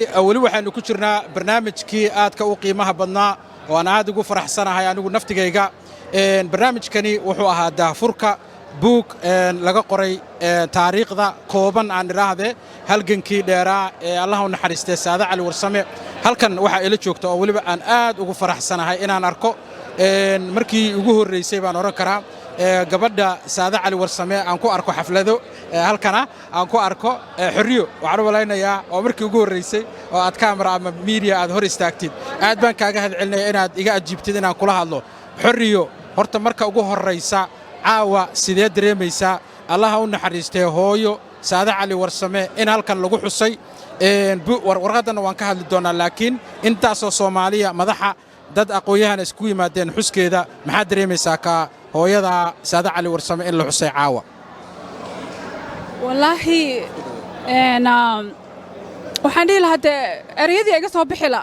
wali waxaanu ku jirnaa barnaamijkii aadka u qiimaha badnaa oo aan aad ugu faraxsanahay anigu naftigayga barnaamijkani wuxuu ahaa daahfurka buug laga qoray taariikhda kooban aan iraahde halgankii dheeraa ee Allah u naxariistay Saada Cali Warsame halkan waxa ila joogto oo waliba aan aad ugu faraxsanahay inaan arko markii ugu horeysay baan oran karaa gabadha Saada Cali Warsame aan ku arko xaflado halkana aan ku arko xuriyo waxaan waleynayaa oo markii ugu horeysay oo aad camera ama media aad hor istaagtid aad baan kaaga hadcelinay inaad iga ajiibtid inaan kula hadlo xuriyo horta marka ugu horeysa caawa sidee dareemaysaa Allah u naxariistay hooyo Saada Cali Warsame in halkan lagu xusay warqadana waan ka hadli doonaa laakiin intaasoo Soomaaliya madaxa dad aqoonyahan isku yimaadeen xuskeeda maxaa dareemaysaa ka hooyada Saada Cali Warsame in la xusay caawa wallahi waxaan dhihi lahaa erayadii iga soo bixi la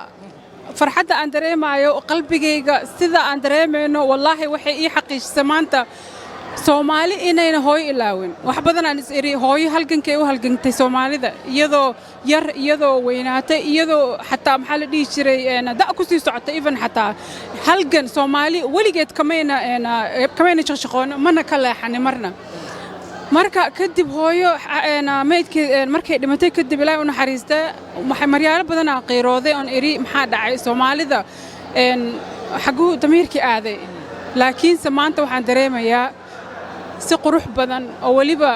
farxadda aan dareemayo qalbigayga sida aan dareemayno wallahi waxay ii xaqiijisay maanta Soomaali inayna hooyo ilaawin wax badan aan is eri hooyo halgankay u halgantay Soomaalida iyadoo yar iyadoo weynaatay iyadoo xataa maxaa la dhihi jiray da ku sii socotay even xataa halgan Soomaali waligeed kamayna shaqshaqoon mana ka leexan marna marka kadib hooyo meedkii markay dhimatay kadib Ilaahay u naxariistay waxay maryaalo badan aan qeyrooday on eri maxaa dhacay Soomaalida xaguu damiirkii aaday laakiin maanta waxaan dareemayaa si qurux badan oo waliba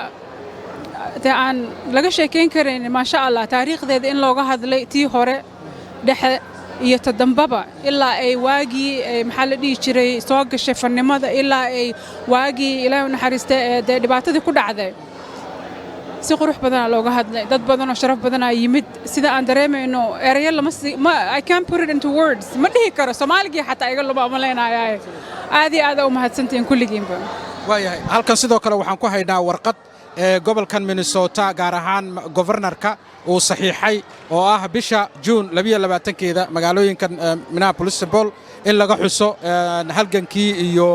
aan laga sheekeyn karin ma sha Allah taariikhdeeda in looga hadlay tii hore dhexe iyo tadambaba ilaa ay waagi maxaa la dhihi jiray soo gashay fannimada ilaa ay waagi Ilaahay u naxariistay ee dhibaatadii ku dhacday si qurux badan looga hadlay dad badan oo sharaf badan ay yimid sida aan dareemayno erayo lama I can't put it into words ma dhihi karo Soomaaliga xataa iga laba ma leenahay aad u mahadsantiin kulligiinba waayahay halkan sidoo kale waxaan ku haynaa warqad gobolkan Minnesota gaar ahaan governorka uu saxiixay oo ah bisha June 22keeda magaalooyinka Minneapolis in laga xuso halgankii iyo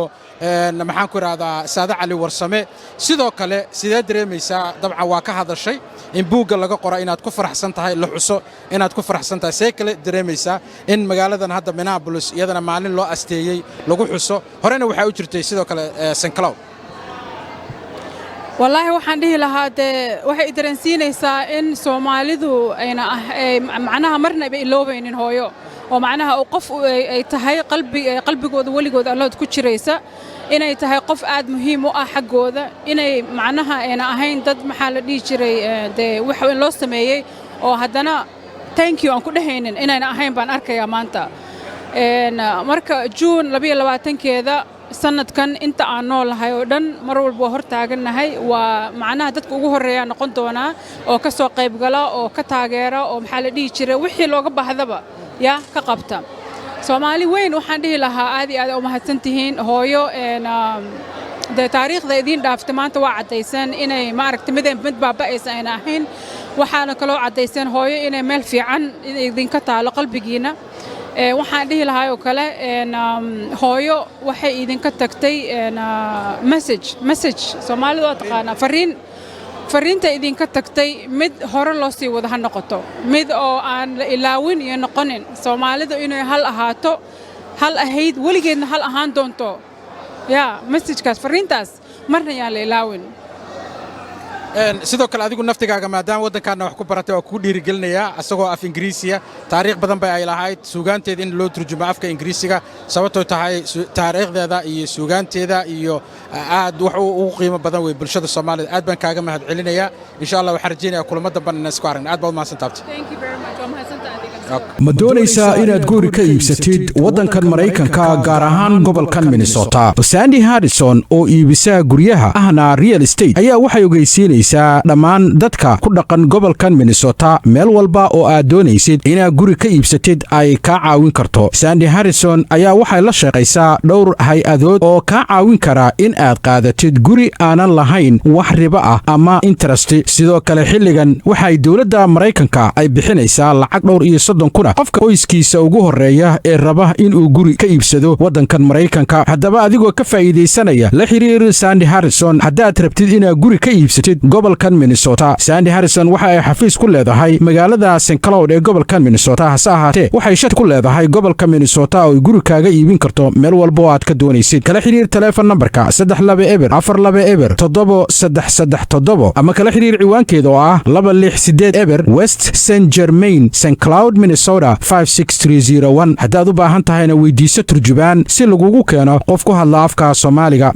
maxaan ku raahdaa Saada Cali Warsame sidoo kale sidee dareemaysaa dabcan waa ka hadashay in buugga laga qoro inaad ku faraxsan tahay la xuso inaad ku faraxsan tahay see kale dareemaysaa in magaaladan hadda Minneapolis iyadana maalin loo asteeyay lagu xuso horena waxa u jirtay sidoo kale St. Cloud wallahi waxaan dhihi lahaa waxay dareensiinaysaa in Soomaalidu ayna macnaha marna ay iloobaynin hooyo oo macnaha qof ay tahay qalbigooda waligood Allah ku jiraysa inay tahay qof aad muhiim u ah xaqooda inay macnaha ayna ahayn dad maxaa la dhihi jiray wax weyn loo sameeyay oo haddana thank you aan ku dhahaynin inayna ahayn baan arkayaa maanta marka June 22keeda sanadkan inta aan noolahay oo dhan mar walba hor taaganahay waa macnaha dadka ugu horeeya noqon doona oo ka soo qayb gala oo ka taageera oo maxaa la dhihi jiray wixii looga baahdaba ka qabta Soomaali weyn waxaan dhihi lahaa aad u mahadsantihiin hooyo taariikhda idin dhaaftay maanta waa cadaysan inay maaragtay mid baaba'aysan ayna ahayn waxaana kaloo cadaysan hooyo inay meel fiican idinka taalo qalbigiina waxaan dhihi lahaa oo kale hooyo waxay idinka tagtay message Soomaalidu taqaana fariinta idinka tagtay mid hore loo sii wada ha noqoto mid oo aan la ilaawin iyo noqonin Soomaalidu inay hal ahaato hal ahayd waligeedna hal ahaan doonto message-kaas fariintaas marna yaan la ilaawin sidoo kale adigu naftigaaga maadaama waddankaana wax ku baratay oo ku dhiirigelinayaa asagoo af Ingiriisiga taariikh badan bay ay lahayd suugaanteeda in loo turjumo afka Ingiriisiga sababtoo tahay taariikhdeeda iyo suugaanteeda iyo aad wax ugu qiimo badan way bulshada Soomaalida aad baan kaaga mahadcelinayaa insha Allah waxaan rajaynayaa kulamo dambe inaan isku aragno aad baad mahadsantahay thank you very much ma doonaysaa inaad guri ka iibsatid waddankan Mareykanka gaar ahaan gobolkan Minnesota Sandy Harrison oo iibisa guryaha ahna real estate ayaa waxay ogeysiinaysaa dhammaan dadka ku dhaqan gobolkan Minnesota meel walba oo aad doonaysid inaad guri ka iibsatid ay ka caawin karto Sandy Harrison ayaa waxay la shaqaysaa dhowr hay-adood oo ka caawin kara in aad qaadatid guri aanan lahayn wax riba ah ama interest sidoo kale xilligan waxay dawladda Mareykanka ay bixinaysaa lacag dhowr iyo kuna qofka qoyskiisa ugu horeeya ee raba inuu guri ka iibsado waddankan Maraykanka. Haddaba adigoo ka faa'iideysanaya la xiriir Sandy Harrison haddaad rabtid inaad guri ka iibsatid gobolkan Minnesota. Sandy Harrison waxa ay xafiis ku leedahay magaalada St. Cloud ee gobolkan Minnesota. Hase ahaatee waxay shati ku leedahay gobolka Minnesota oo guri kaaga iibin karto meel walba oo aad ka doonaysid. Kala xiriir telefoon numberka 32 ama kala xiriir ciwaankeeda oo ah 268 West St. Germain, St. Cloud, Minnesota 56301. haddaad u baahan tahayna weydiiso turjubaan si lagugu keeno qof ku hadla afka Soomaaliga.